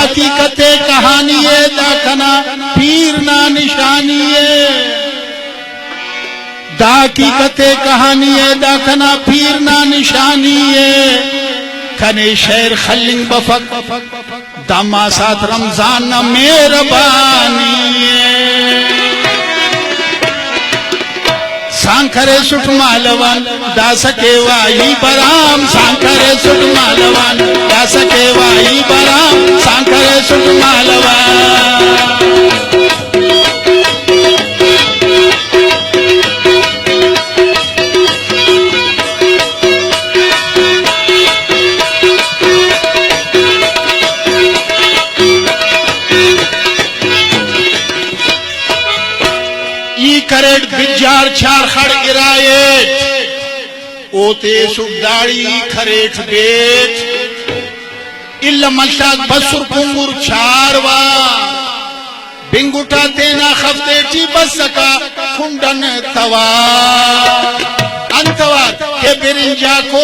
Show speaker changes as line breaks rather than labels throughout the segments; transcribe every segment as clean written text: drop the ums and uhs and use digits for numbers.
हकीकत कहानी दाखना पीर ना निशानी दा हकीकत कहानी दाखना पीर ना निशानी खने शहर खलिंग बफक दामा साथ रमजान न मेहरबानी सांखरे सुट मालवान दास के वाई बराम सांखरे सुट मालवान दास के Y बराम सांखरे suit Malvan crate bizarre छाड़ खड़ गिराए ओते सुखदाड़ी खरेट बेच इल्ल मशाक बसुर कुंगुर छारवा बिंगुटा तेना खफ्तेटी बसका खुंडन तवा अंतवा के बिरिंजा को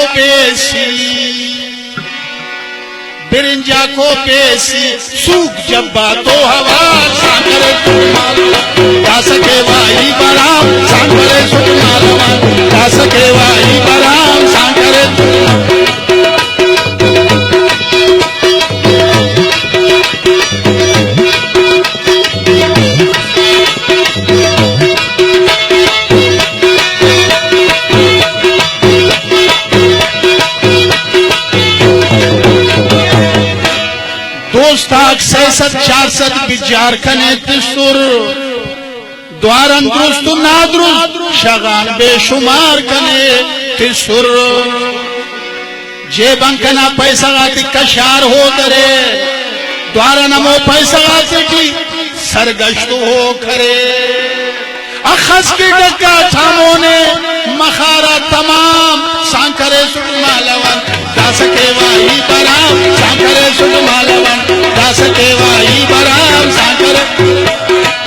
पेशी सूख जब्बा तो हवा सांकरे जा सके वाई बराम सांकरे सुट मालवान जा सके वाई बराम सांकरे दोस्ताक 600-400 बिजार कने तिसुर द्वारन दुरुस्त नादरुस्त शगान बेशुमार कने तिसुर जेबं कना पैसा गाती कशार हो करे द्वारा नमो पैसा गाती सरगश्त हो करे अखस की डका थामोने मखारा तमाम सांकरे सुट मालवन दास के वाई बराम सांकरे सुट मालवन दास के वाई बराम सांकरे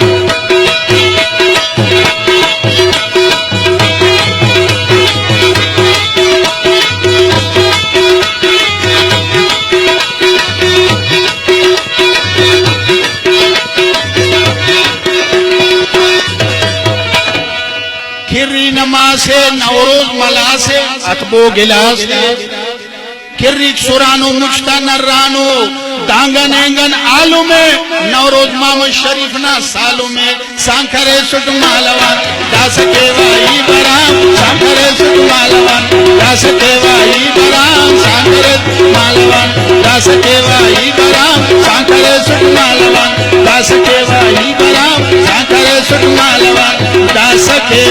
किर्री नमासे नवरोज मलासे अतबो गिलासे किर्री सुरानो मुश्ता नर्रानो दांगन एंगन आलू में नवरोज मामा शरीफ ना सालू में सांखरे सुट मालवान दास के वाई बराम सांखरे सुट मालवान दास के वाई बराम सांखरे मालवान दास के वाई बराम सांखरे सुट मालवान दास के वाई बराम सांखरे सुट मालवान दास के